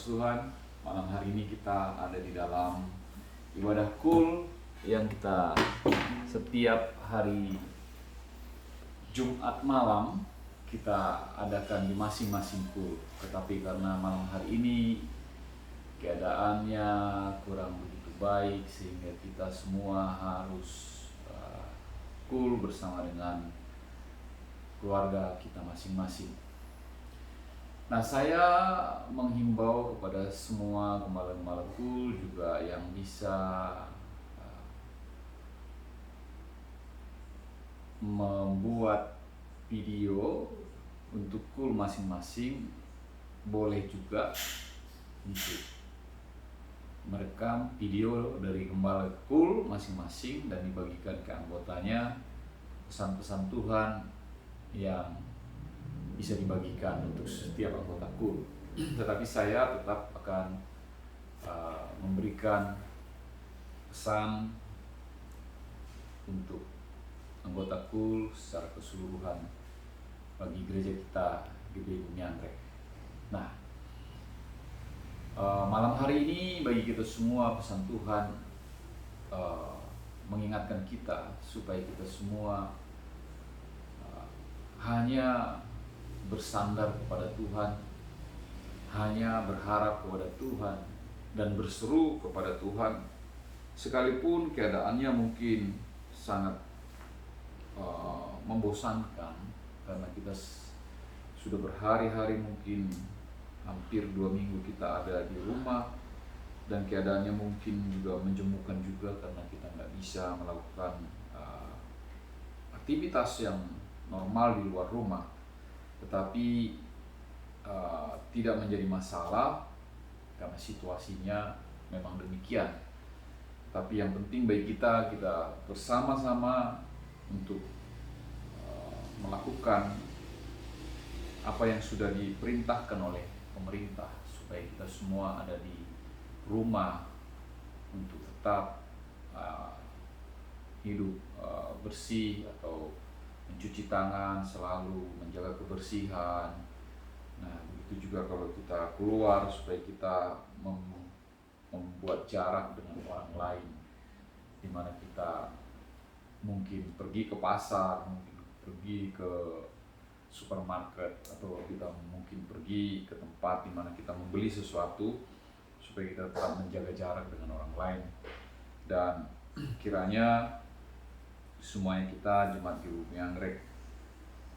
Tuhan, malam hari ini kita ada di dalam ibadah kul yang kita setiap hari Jumat malam kita adakan di masing-masing kul. Tetapi karena malam hari ini keadaannya kurang begitu baik sehingga kita semua harus kul bersama dengan keluarga kita masing-masing. Nah, saya menghimbau kepada semua gembala-gembala kul juga yang bisa membuat video untuk kul masing-masing, boleh juga gitu merekam video dari gembala kul masing-masing dan dibagikan ke anggotanya pesan-pesan Tuhan yang bisa dibagikan untuk setiap anggota kul. Tetapi saya tetap akan memberikan pesan untuk anggota kul secara keseluruhan bagi gereja kita GBI Bumi Anggrek. Nah, malam hari ini bagi kita semua pesan Tuhan mengingatkan kita supaya kita semua hanya bersandar kepada Tuhan, hanya berharap kepada Tuhan dan berseru kepada Tuhan sekalipun keadaannya mungkin sangat membosankan karena kita sudah berhari-hari, mungkin hampir 2 minggu kita ada di rumah dan keadaannya mungkin juga menjemukan juga karena kita nggak bisa melakukan aktivitas yang normal di luar rumah. Tetapi tidak menjadi masalah karena situasinya memang demikian. Tapi yang penting bagi kita bersama-sama untuk melakukan apa yang sudah diperintahkan oleh pemerintah supaya kita semua ada di rumah untuk tetap hidup bersih atau mencuci tangan, selalu menjaga kebersihan. Nah, begitu juga kalau kita keluar supaya kita membuat jarak dengan orang lain, di mana kita mungkin pergi ke pasar, mungkin pergi ke supermarket, atau kita mungkin pergi ke tempat di mana kita membeli sesuatu supaya kita tetap menjaga jarak dengan orang lain. Dan kiranya semuanya kita jemaat GBI Bumi Anggrek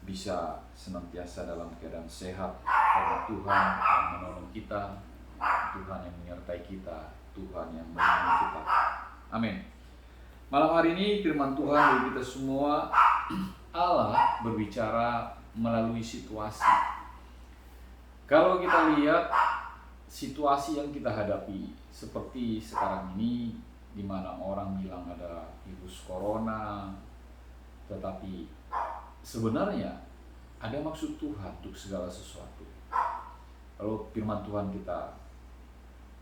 bisa senantiasa dalam keadaan sehat karena Tuhan yang menolong kita, Tuhan yang menyertai kita, Tuhan yang melindungi kita. Amin. Malam hari ini firman Tuhan bagi kita semua, Allah berbicara melalui situasi. Kalau kita lihat situasi yang kita hadapi seperti sekarang ini, di mana orang bilang ada virus corona, tetapi sebenarnya ada maksud Tuhan untuk segala sesuatu. Kalau firman Tuhan kita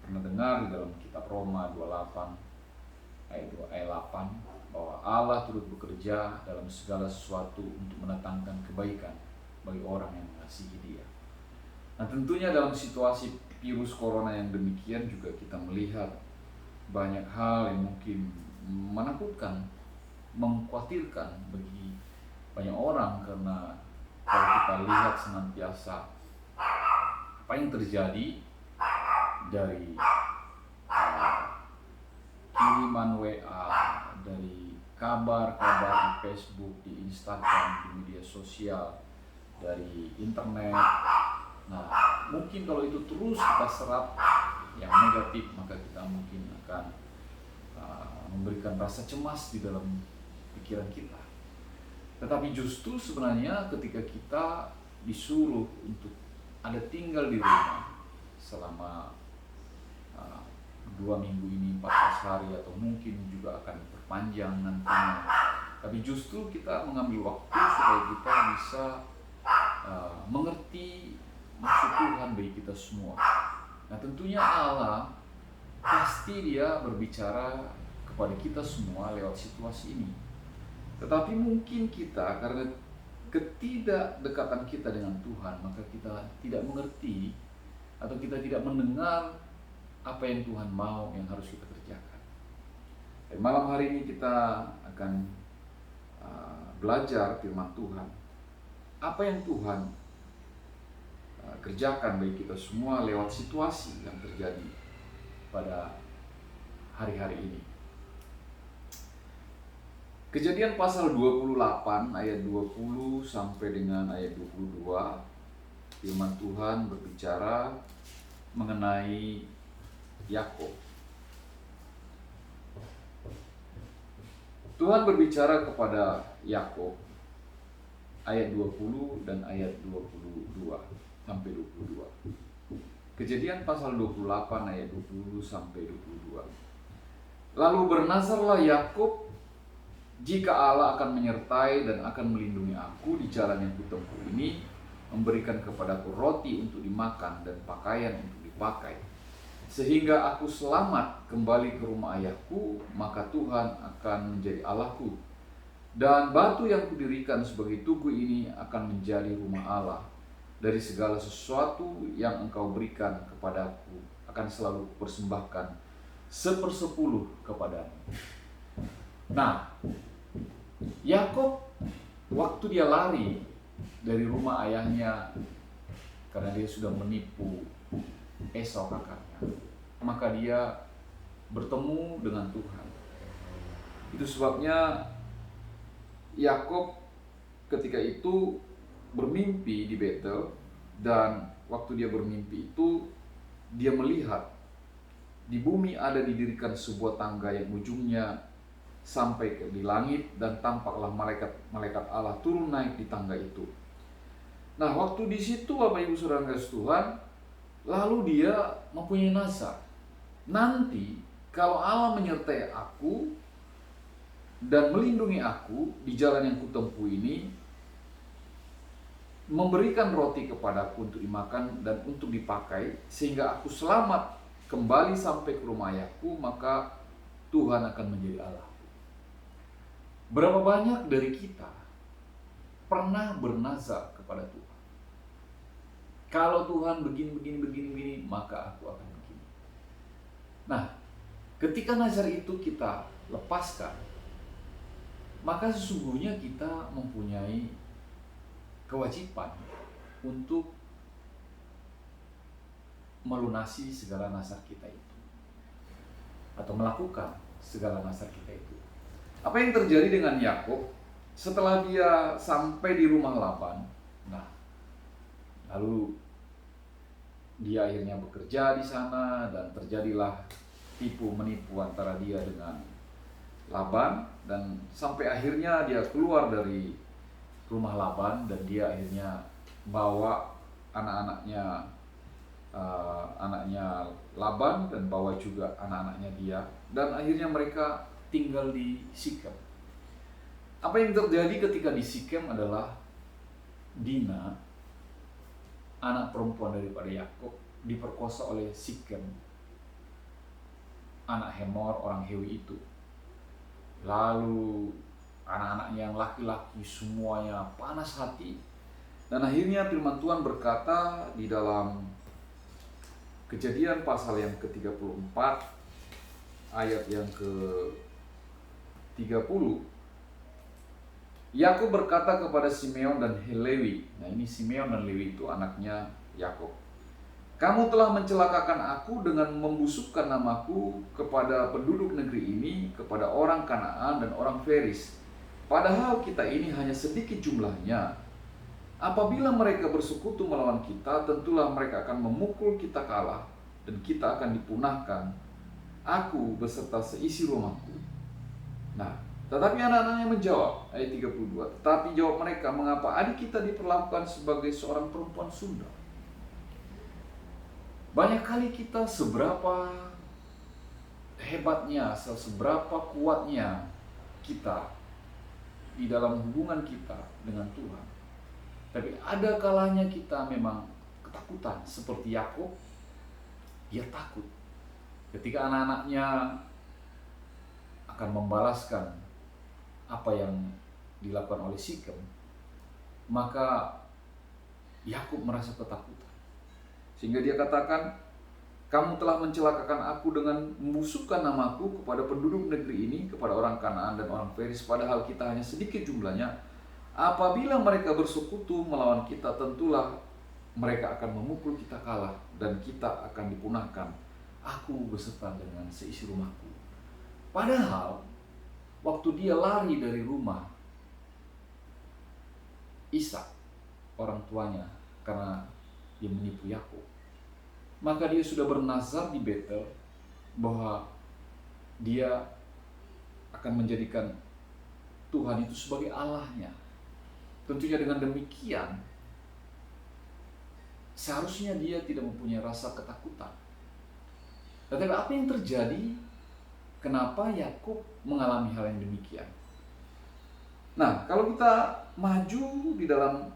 pernah dengar di dalam kitab Roma 28 ayat 8 bahwa Allah turut bekerja dalam segala sesuatu untuk mendatangkan kebaikan bagi orang yang mengasihi Dia. Nah, tentunya dalam situasi virus corona yang demikian juga kita melihat banyak hal yang mungkin menakutkan, mengkhawatirkan bagi banyak orang, karena kalau kita lihat senantiasa apa yang terjadi dari kiriman WA, dari kabar-kabar di Facebook, di Instagram, di media sosial, dari internet. Nah, mungkin kalau itu terus kita serap yang negatif, maka kita mungkin akan memberikan rasa cemas di dalam pikiran kita. Tetapi justru sebenarnya ketika kita disuruh untuk ada tinggal di rumah selama 2 minggu ini, 14 hari, atau mungkin juga akan berpanjang nantinya. Tapi justru kita mengambil waktu supaya kita bisa mengerti maksud Tuhan bagi kita semua. Nah, tentunya Allah pasti Dia berbicara kepada kita semua lewat situasi ini. Tetapi mungkin kita karena ketidakdekatan kita dengan Tuhan, maka kita tidak mengerti atau kita tidak mendengar apa yang Tuhan mau, yang harus kita kerjakan. Dan malam hari ini kita akan belajar firman Tuhan. Apa yang Tuhan kerjakan bagi kita semua lewat situasi yang terjadi pada hari-hari ini. Kejadian pasal 28 ayat 20 sampai dengan ayat 22, firman Tuhan berbicara mengenai Yakub. Tuhan berbicara kepada Yakub ayat 20 dan ayat 22 sampai 22. Kejadian pasal 28 ayat 20 sampai 22. Lalu bernazarlah Yakub, jika Allah akan menyertai dan akan melindungi aku di jalan yang kutempuh ini, memberikan kepadaku roti untuk dimakan dan pakaian untuk dipakai, sehingga aku selamat kembali ke rumah ayahku, maka Tuhan akan menjadi Allahku, dan batu yang kudirikan sebagai tugu ini akan menjadi rumah Allah. Dari segala sesuatu yang engkau berikan kepadaku akan selalu persembahkan 1/10 kepadamu. Nah, Yakub waktu dia lari dari rumah ayahnya karena dia sudah menipu Esau kakaknya, maka dia bertemu dengan Tuhan. Itu sebabnya Yakub ketika itu bermimpi di Betel, dan waktu dia bermimpi itu dia melihat di bumi ada didirikan sebuah tangga yang ujungnya sampai di langit, dan tampaklah malaikat Allah turun naik di tangga itu. Nah, waktu di situ Bapak Ibu Saudara kasih Tuhan, lalu dia mempunyai nazar. Nanti kalau Allah menyertai aku dan melindungi aku di jalan yang kutempuh ini, memberikan roti kepadaku untuk dimakan dan untuk dipakai, sehingga aku selamat kembali sampai ke rumah ayahku, maka Tuhan akan menjadi Allah. Berapa banyak dari kita pernah bernazar kepada Tuhan? Kalau Tuhan begini, maka aku akan begini. Nah, ketika nazar itu kita lepaskan, maka sesungguhnya kita mempunyai kewajiban untuk melunasi segala nazar kita itu, atau melakukan segala nazar kita itu. Apa yang terjadi dengan Yakub setelah dia sampai di rumah Laban? Nah, lalu dia akhirnya bekerja di sana, dan terjadilah tipu menipu antara dia dengan Laban, dan sampai akhirnya dia keluar dari rumah Laban, dan dia akhirnya bawa anaknya Laban, dan bawa juga anak-anaknya dia, dan akhirnya mereka tinggal di Sikem. Apa yang terjadi ketika di Sikem adalah Dina, anak perempuan daripada Yakub, diperkosa oleh Sikem, anak Hemor, orang Hewi itu. Lalu anak-anaknya yang laki-laki semuanya panas hati, dan akhirnya firman Tuhan berkata di dalam Kejadian pasal yang ke-34 ayat yang ke-30, Yakub berkata kepada Simeon dan Lewi. Nah, ini Simeon dan Lewi itu anaknya Yakub. Kamu telah mencelakakan aku dengan membusukkan namaku kepada penduduk negeri ini, kepada orang Kanaan dan orang Feris. Padahal kita ini hanya sedikit jumlahnya. Apabila mereka bersekutu melawan kita, tentulah mereka akan memukul kita kalah, dan kita akan dipunahkan, aku beserta seisi rumahku. Nah, tetapi anak-anaknya menjawab, ayat 32, tetapi jawab mereka, mengapa adik kita diperlakukan sebagai seorang perempuan sundal? Banyak kali kita seberapa hebatnya, seberapa kuatnya kita di dalam hubungan kita dengan Tuhan, tapi ada kalanya kita memang ketakutan, seperti Yakub. Dia takut ketika anak-anaknya akan membalaskan apa yang dilakukan oleh Sikem, maka Yakub merasa ketakutan, sehingga dia katakan, kamu telah mencelakakan aku dengan membusukkan namaku kepada penduduk negeri ini, kepada orang Kanaan dan orang Feris, padahal kita hanya sedikit jumlahnya. Apabila mereka bersekutu melawan kita, tentulah mereka akan memukul kita kalah dan kita akan dipunahkan, aku beserta dengan seisi rumahku. Padahal waktu dia lari dari rumah Ishak, orang tuanya, karena dia menipu Yakub, maka dia sudah bernazar di Betel bahwa dia akan menjadikan Tuhan itu sebagai Allahnya. Tentunya dengan demikian seharusnya dia tidak mempunyai rasa ketakutan. Tetapi apa yang terjadi? Kenapa Yakub mengalami hal yang demikian? Nah, kalau kita maju di dalam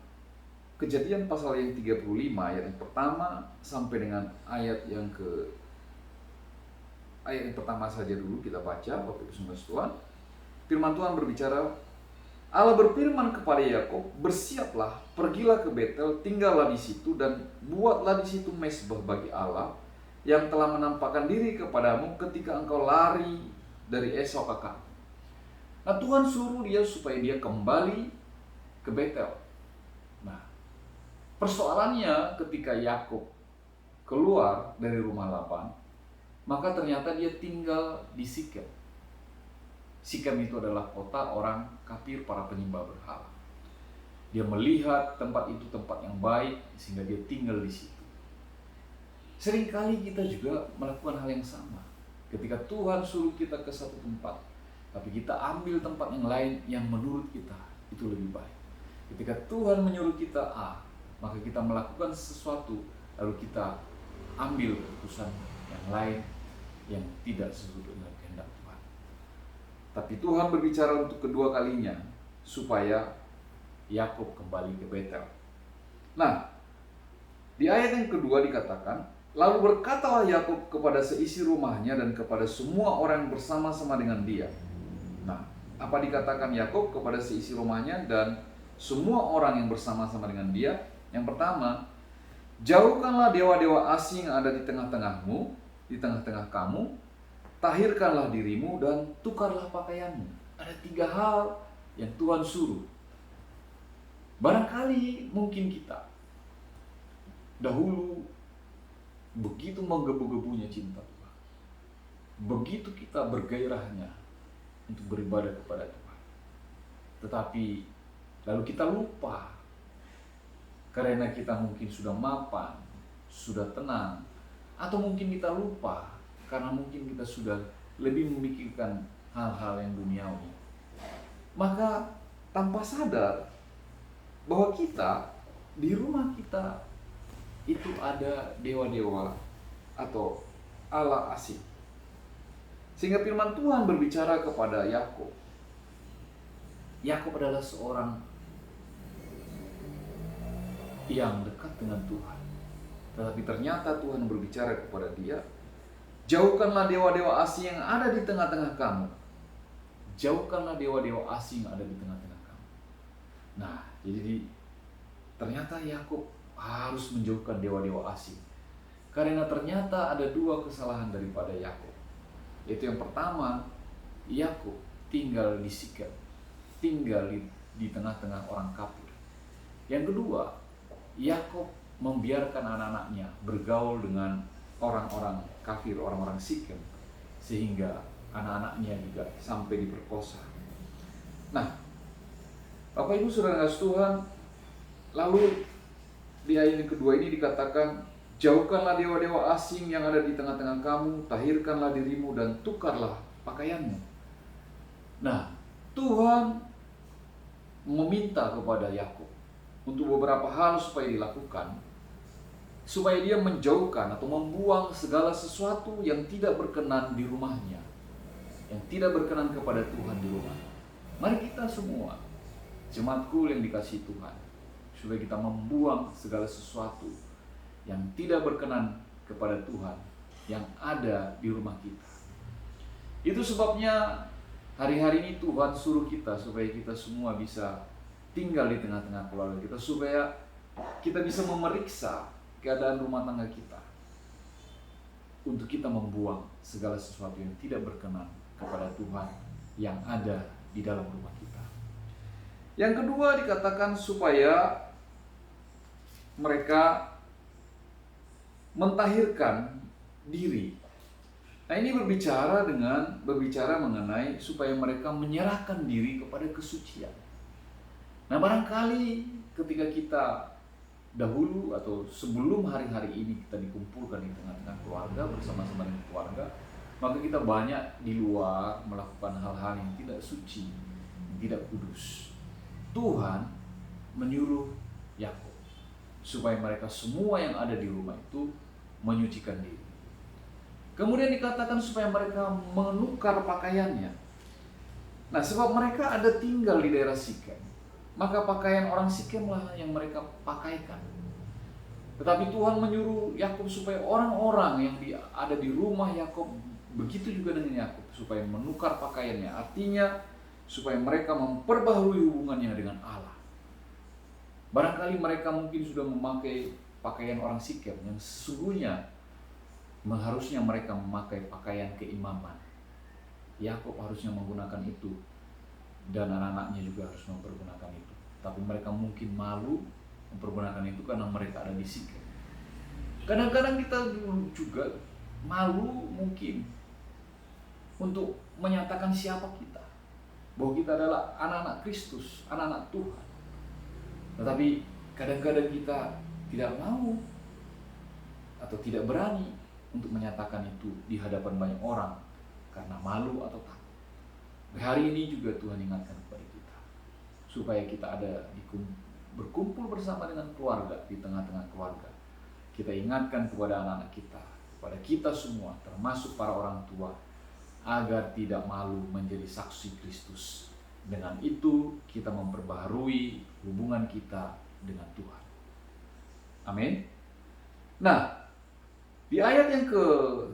Kejadian pasal yang 35, ayat yang pertama sampai dengan ayat yang pertama saja dulu kita baca, Bapak Ibu saudara Tuhan. Firman Tuhan berbicara, Allah berfirman kepada Yakub, bersiaplah, pergilah ke Betel, tinggallah di situ dan buatlah di situ mezbah bagi Allah yang telah menampakkan diri kepadamu ketika engkau lari dari Esau kakakmu. Nah, Tuhan suruh dia supaya dia kembali ke Betel. Nah, persoalannya ketika Yakub keluar dari rumah Laban, maka ternyata dia tinggal di Sikem. Sikem itu adalah kota orang kafir, para penyembah berhala. Dia melihat tempat itu tempat yang baik sehingga dia tinggal di situ. Seringkali kita juga melakukan hal yang sama. Ketika Tuhan suruh kita ke satu tempat, tapi kita ambil tempat yang lain yang menurut kita itu lebih baik. Ketika Tuhan menyuruh kita A, maka kita melakukan sesuatu, lalu kita ambil keputusan yang lain yang tidak sesuai dengan kehendak Tuhan. Tapi Tuhan berbicara untuk kedua kalinya supaya Yakub kembali ke Betel. Nah, di ayat yang kedua dikatakan, lalu berkatalah Yakub kepada seisi rumahnya dan kepada semua orang yang bersama-sama dengan dia. Nah, apa dikatakan Yakub kepada seisi rumahnya dan semua orang yang bersama-sama dengan dia? Yang pertama, jauhkanlah dewa-dewa asing yang ada di tengah-tengahmu, di tengah-tengah kamu, tahirkanlah dirimu dan tukarlah pakaianmu. Ada 3 hal yang Tuhan suruh. Barangkali mungkin kita dahulu begitu menggebu-gebunya cinta Tuhan, begitu kita bergairahnya untuk beribadah kepada Tuhan, tetapi lalu kita lupa karena kita mungkin sudah mapan, sudah tenang, atau mungkin kita lupa karena mungkin kita sudah lebih memikirkan hal-hal yang duniawi. Maka tanpa sadar bahwa kita di rumah kita itu ada dewa-dewa atau Allah asing. Sehingga firman Tuhan berbicara kepada Yakub. Yakub adalah seorang yang dekat dengan Tuhan, tetapi ternyata Tuhan berbicara kepada dia, jauhkanlah dewa-dewa asing yang ada di tengah-tengah kamu. Jauhkanlah dewa-dewa asing yang ada di tengah-tengah kamu. Nah, jadi ternyata Yakub harus menjauhkan dewa-dewa asing, karena ternyata ada 2 kesalahan daripada Yakub. Yaitu yang pertama, Yakub tinggal di Sikem, tinggal di tengah-tengah orang kafir. Yang kedua, Yakub membiarkan anak-anaknya bergaul dengan orang-orang kafir, orang-orang Sikem, sehingga anak-anaknya juga sampai diperkosa. Nah, Bapak Ibu Saudara Tuhan, lalu di ayat yang kedua ini dikatakan, jauhkanlah dewa-dewa asing yang ada di tengah-tengah kamu, tahirkanlah dirimu dan tukarlah pakaianmu. Nah, Tuhan meminta kepada Yakub untuk beberapa hal supaya dilakukan, supaya dia menjauhkan atau membuang segala sesuatu yang tidak berkenan di rumahnya, yang tidak berkenan kepada Tuhan di rumah. Mari kita semua, jemaatku yang dikasihi Tuhan, supaya kita membuang segala sesuatu yang tidak berkenan kepada Tuhan yang ada di rumah kita. Itu sebabnya hari-hari ini Tuhan suruh kita supaya kita semua bisa tinggal di tengah-tengah keluarga kita, supaya kita bisa memeriksa keadaan rumah tangga kita, untuk kita membuang segala sesuatu yang tidak berkenan kepada Tuhan yang ada di dalam rumah kita. Yang kedua dikatakan supaya mereka mentahirkan diri. Nah, ini berbicara mengenai supaya mereka menyerahkan diri kepada kesucian. Nah, barangkali ketika kita dahulu atau sebelum hari-hari ini kita dikumpulkan di tengah-tengah keluarga bersama-sama dengan keluarga, maka kita banyak di luar melakukan hal-hal yang tidak suci, yang tidak kudus. Tuhan menyuruh Yakub supaya mereka semua yang ada di rumah itu menyucikan diri. Kemudian dikatakan supaya mereka menukar pakaiannya. Nah, sebab mereka ada tinggal di daerah Sikem, maka pakaian orang Sikem lah yang mereka pakaikan. Tetapi Tuhan menyuruh Yakub supaya orang-orang yang ada di rumah Yakub, begitu juga dengan Yakub, supaya menukar pakaiannya. Artinya supaya mereka memperbaharui hubungannya dengan Allah. Barangkali mereka mungkin sudah memakai pakaian orang Sikem yang sesungguhnya harusnya mereka memakai pakaian keimaman. Yakub harusnya menggunakan itu, dan anak-anaknya juga harus mempergunakan itu. Tapi mereka mungkin malu mempergunakan itu karena mereka ada di Sikem. Kadang-kadang kita juga malu mungkin untuk menyatakan siapa kita, bahwa kita adalah anak-anak Kristus, anak-anak Tuhan. Tetapi kadang-kadang kita tidak mau atau tidak berani untuk menyatakan itu di hadapan banyak orang karena malu atau takut. Hari ini juga Tuhan ingatkan kepada kita supaya kita ada berkumpul bersama dengan keluarga, di tengah-tengah keluarga. Kita ingatkan kepada anak-anak kita, kepada kita semua, termasuk para orang tua, agar tidak malu menjadi saksi Kristus. Dengan itu kita memperbaharui hubungan kita dengan Tuhan. Amin. Nah, di ayat yang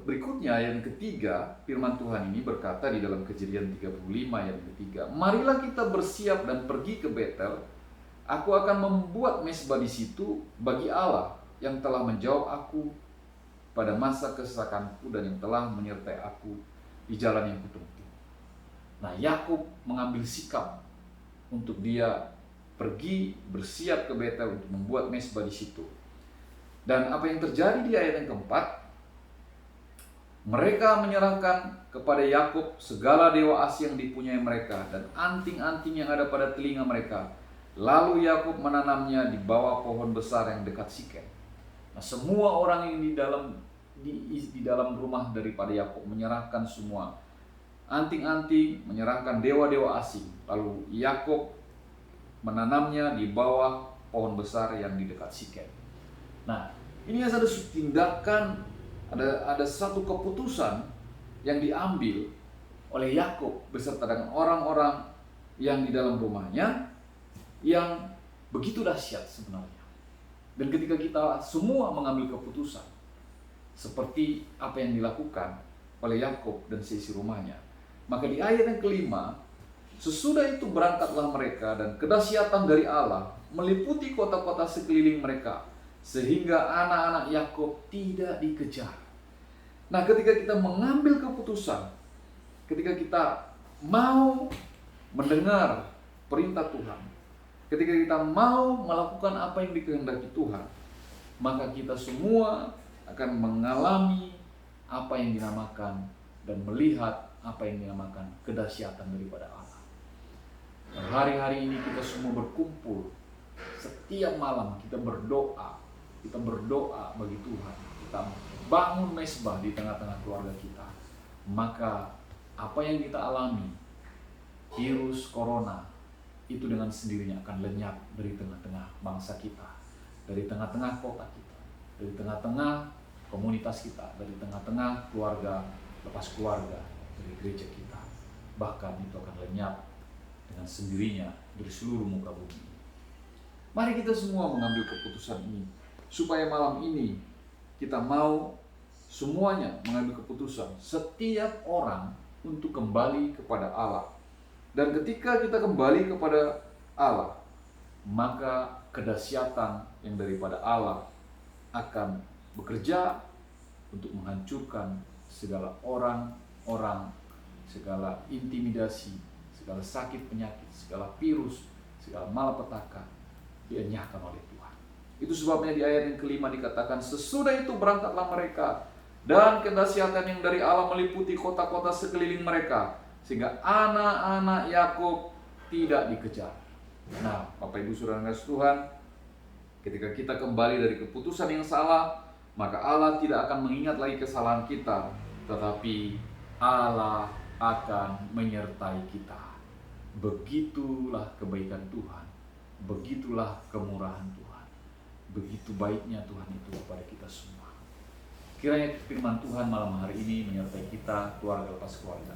berikutnya, ayat yang ketiga, firman Tuhan ini berkata di dalam Kejadian 35 ayat ketiga, marilah kita bersiap dan pergi ke Betel. Aku akan membuat mezbah di situ bagi Allah yang telah menjawab aku pada masa kesesakanku dan yang telah menyertai aku di jalan yang kutempuh. Nah, Yakub mengambil sikap untuk dia pergi bersiap ke Betel untuk membuat mezbah di situ. Dan apa yang terjadi di ayat yang keempat, mereka menyerahkan kepada Yakub segala dewa asing yang dipunyai mereka dan anting-anting yang ada pada telinga mereka. Lalu Yakub menanamnya di bawah pohon besar yang dekat Sikem. Nah, semua orang yang di dalam rumah daripada Yakub menyerahkan semua anting-anting, menyerahkan dewa-dewa asing. Lalu Yakub menanamnya di bawah pohon besar yang di dekat Sikem. Nah, ini ada tindakan, ada satu keputusan yang diambil oleh Yakub beserta dengan orang-orang yang di dalam rumahnya yang begitu dahsyat sebenarnya. Dan ketika kita semua mengambil keputusan seperti apa yang dilakukan oleh Yakub dan seisi rumahnya, maka di ayat yang kelima, sesudah itu berangkatlah mereka dan kedahsyatan dari Allah meliputi kota-kota sekeliling mereka, sehingga anak-anak Yakub tidak dikejar. Nah, ketika kita mengambil keputusan, ketika kita mau mendengar perintah Tuhan, ketika kita mau melakukan apa yang dikehendaki Tuhan, maka kita semua akan mengalami apa yang dinamakan dan melihat apa yang dinamakan kedahsyatan daripada Allah. Dan hari-hari ini kita semua berkumpul, setiap malam kita berdoa bagi Tuhan, kita bangun mezbah di tengah-tengah keluarga kita. Maka apa yang kita alami virus corona itu dengan sendirinya akan lenyap dari tengah-tengah bangsa kita, dari tengah-tengah kota kita, dari tengah-tengah komunitas kita, dari tengah-tengah keluarga lepas keluarga, dari gereja kita. Bahkan itu akan lenyap dengan sendirinya dari seluruh muka bumi. Mari kita semua mengambil keputusan ini, supaya malam ini kita mau semuanya mengambil keputusan, setiap orang untuk kembali kepada Allah. Dan ketika kita kembali kepada Allah, maka kedahsyatan yang daripada Allah akan bekerja untuk menghancurkan segala orang-orang, segala intimidasi, segala sakit penyakit, segala virus, segala malapetaka dienyahkan oleh Tuhan. Itu sebabnya di ayat yang kelima dikatakan, sesudah itu berangkatlah mereka, dan kedahsyatan yang dari Allah meliputi kota-kota sekeliling mereka, sehingga anak-anak Yakub tidak dikejar. Nah, Bapak Ibu Saudara kasih Tuhan, ketika kita kembali dari keputusan yang salah, maka Allah tidak akan mengingat lagi kesalahan kita, tetapi Allah akan menyertai kita. Begitulah kebaikan Tuhan, begitulah kemurahan Tuhan, begitu baiknya Tuhan itu kepada kita semua. Kiranya firman Tuhan malam hari ini menyertai kita, keluarga lepas keluarga.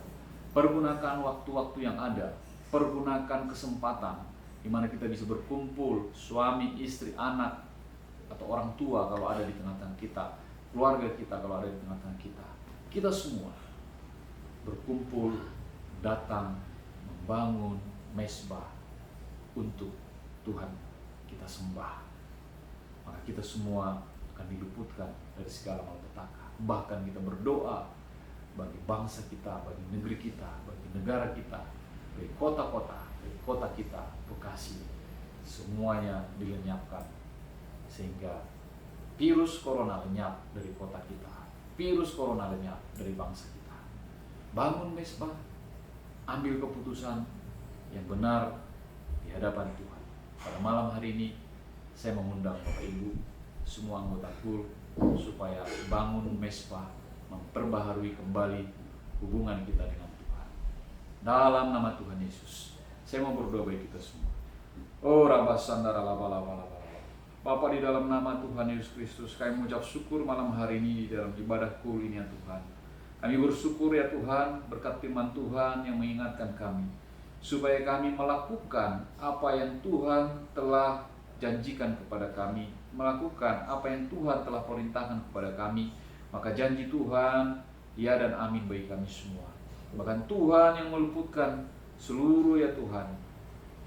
Pergunakan waktu-waktu yang ada, pergunakan kesempatan di mana kita bisa berkumpul, suami, istri, anak, atau orang tua kalau ada di tengah-tengah kita, keluarga kita kalau ada di tengah-tengah kita. Kita semua berkumpul, datang, membangun mezbah untuk Tuhan kita sembah. Maka kita semua akan diluputkan dari segala malapetaka. Bahkan kita berdoa bagi bangsa kita, bagi negeri kita, bagi negara kita, bagi kota-kota, bagi kota kita, Bekasi, semuanya dilenyapkan sehingga virus corona lenyap dari kota kita, virus corona lenyap dari bangsa kita. Bangun mezbah, ambil keputusan yang benar di hadapan Tuhan. Pada malam hari ini saya mengundang Bapak Ibu, semua anggota KUL, supaya bangun mezbah, memperbaharui kembali hubungan kita dengan Tuhan. Dalam nama Tuhan Yesus, saya mau berdoa bagi kita semua. Oh Rabba Sandara Laba Laba Laba. Bapa, di dalam nama Tuhan Yesus Kristus, kami mengucap syukur malam hari ini di dalam ibadah KUL ini ya Tuhan. Kami bersyukur ya Tuhan berkat firman Tuhan yang mengingatkan kami, supaya kami melakukan apa yang Tuhan telah janjikan kepada kami, melakukan apa yang Tuhan telah perintahkan kepada kami. Maka janji Tuhan, ya dan amin bagi kami semua. Bahkan Tuhan yang meluputkan seluruh ya Tuhan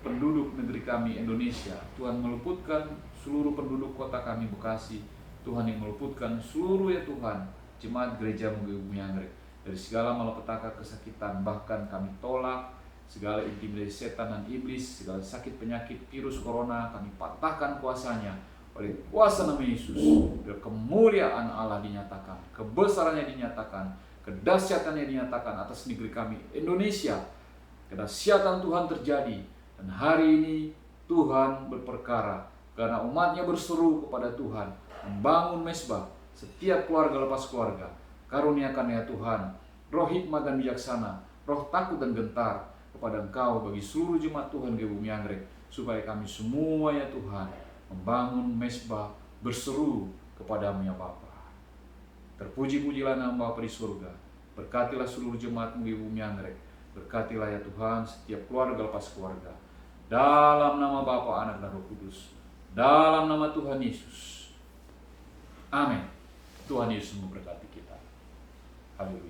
penduduk negeri kami Indonesia, Tuhan meluputkan seluruh penduduk kota kami Bekasi, Tuhan yang meluputkan seluruh ya Tuhan jemaat gereja Bumi Anggrek dari segala malapetaka, kesakitan. Bahkan kami tolak segala intimidasi setan dan iblis, segala sakit penyakit virus corona, kami patahkan kuasanya oleh kuasa nama Yesus. Biar kemuliaan Allah dinyatakan, kebesarannya dinyatakan, kedahsyatannya dinyatakan atas negeri kami Indonesia. Kedahsyatan Tuhan terjadi, dan hari ini Tuhan berperkara karena umatnya berseru kepada Tuhan membangun mezbah. Setiap keluarga lepas keluarga, karuniakan ya Tuhan roh hikmat dan bijaksana, roh takut dan gentar kepada Engkau bagi seluruh jemaat Tuhan di Bumi Anggrek, supaya kami semua ya Tuhan membangun mezbah berseru kepadamu ya Bapa. Terpuji-pujilah nama Bapa di surga. Berkatilah seluruh jemaat-Mu di Bumi Anggrek. Berkatilah ya Tuhan setiap keluarga lepas keluarga. Dalam nama Bapa, Anak dan Roh Kudus. Dalam nama Tuhan Yesus. Amin. Tuhan Yesus memberkati kita. Haleluya.